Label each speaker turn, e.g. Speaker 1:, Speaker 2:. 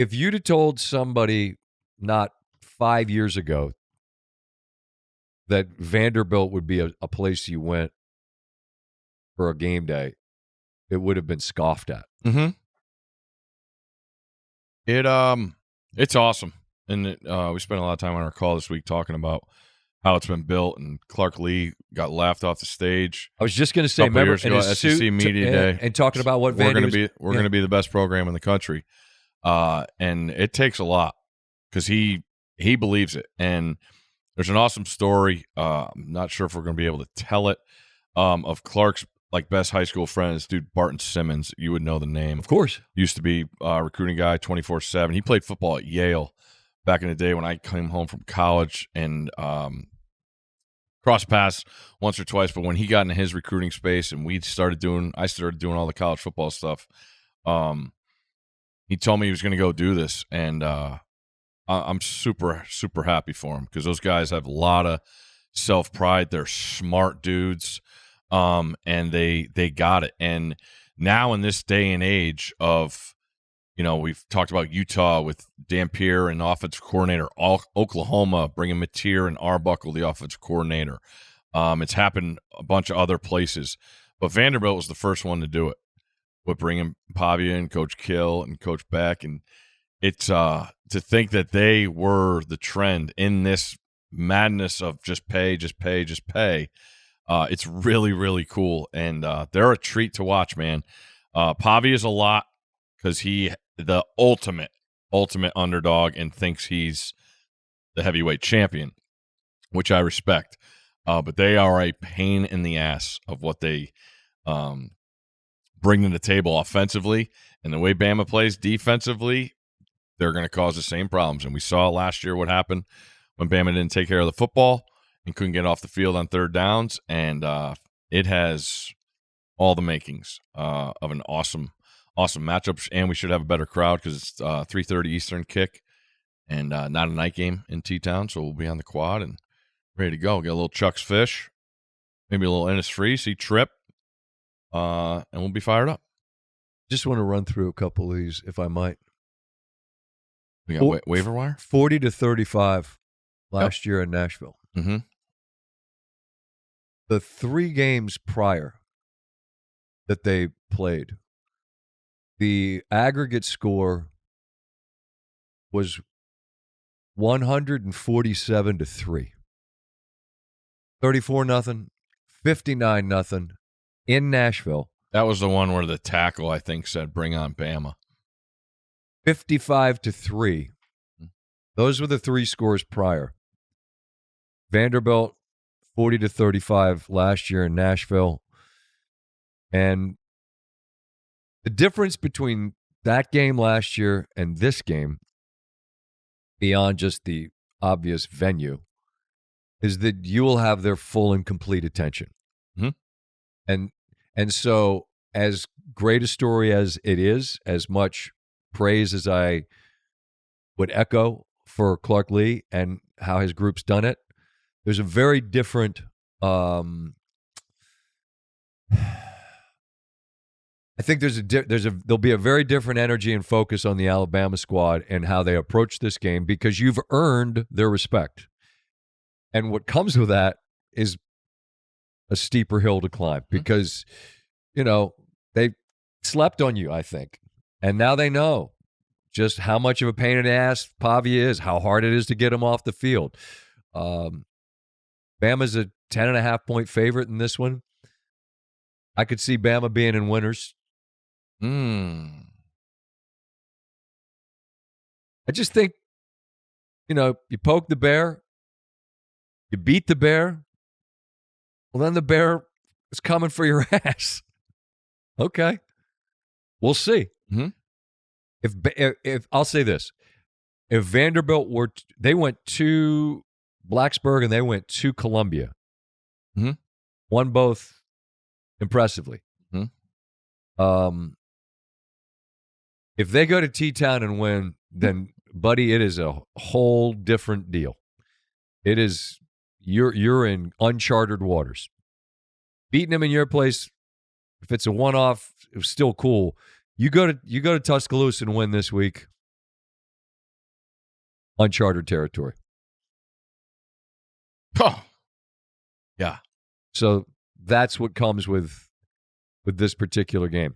Speaker 1: If you'd have told somebody not 5 years ago that Vanderbilt would be a place you went for a game day, it would have been scoffed at.
Speaker 2: Mm-hmm. It's awesome. And we spent a lot of time on our call this week talking about how it's been built, and Clark Lee got laughed off the stage.
Speaker 1: I was just going to say, remember,
Speaker 2: years ago, SEC Media Day,
Speaker 1: and talking about what Vandy
Speaker 2: we're going to be the best program in the country, and it takes a lot because he believes it. And there's an awesome story. I'm not sure if we're going to be able to tell it. Of Clark's best high school friend, this dude Barton Simmons. You would know the name,
Speaker 1: of course.
Speaker 2: Used to be a recruiting guy 24/7. He played football at Yale back in the day when I came home from college, and crossed paths once or twice. But when he got into his recruiting space and I started doing all the college football stuff, he told me he was going to go do this, and I'm super, super happy for him because those guys have a lot of self-pride. They're smart dudes, and they got it. And now in this day and age of, we've talked about Utah with Dampier and offensive coordinator, Oklahoma bringing Mateer and Arbuckle, the offensive coordinator. It's happened a bunch of other places, but Vanderbilt was the first one to do it with bringing Pavia and Coach Kill and Coach Beck. And it's to think that they were the trend in this madness of just pay. It's really, really cool. And they're a treat to watch, man. Pavia is a lot because he the ultimate underdog and thinks he's the heavyweight champion, which I respect. But they are a pain in the ass of what they bring to the table offensively, and the way Bama plays defensively, they're going to cause the same problems. And we saw last year what happened when Bama didn't take care of the football and couldn't get off the field on third downs. And it has all the makings of an awesome matchup. And we should have a better crowd because it's 3:30 Eastern kick and not a night game in T-Town. So we'll be on the quad and ready to go. Get a little Chuck's Fish, maybe a little Innisfree, Trip, and we'll be fired up.
Speaker 1: Just want to run through a couple of these, if I might.
Speaker 2: We got waiver wire?
Speaker 1: 40-35 last year in Nashville.
Speaker 2: Mm-hmm.
Speaker 1: The 3 games prior that they played, the aggregate score was 147-3. 34-0, 59-0 in Nashville.
Speaker 2: That was the one where the tackle, I think, said, "Bring on Bama."
Speaker 1: 55-3. Those were the 3 scores prior. Vanderbilt, 40-35 last year in Nashville. And the difference between that game last year and this game, beyond just the obvious venue, is that you will have their full and complete attention.
Speaker 2: Mm-hmm.
Speaker 1: And so, as great a story as it is, as much praise as I would echo for Clark Lee and how his group's done it, there's a very different I think there'll be a very different energy and focus on the Alabama squad and how they approach this game because you've earned their respect. And what comes with that is a steeper hill to climb because, they slept on you, I think. And now they know just how much of a pain in the ass Pavia is, how hard it is to get him off the field. Bama's a 10.5-point favorite in this one. I could see Bama being in winners. I just think, you poke the bear, you beat the bear, well, then the bear is coming for your ass. Okay. We'll see.
Speaker 2: Mm-hmm.
Speaker 1: If I'll say this, if Vanderbilt they went to Blacksburg and they went to Columbia, won both impressively. If they go to T-Town and win, then, buddy, it is a whole different deal. It is you're in uncharted waters. Beating them in your place, if it's a one-off, it's still cool. You go to Tuscaloosa and win this week. uncharted territory.
Speaker 2: Oh, yeah.
Speaker 1: So that's what comes with this particular game.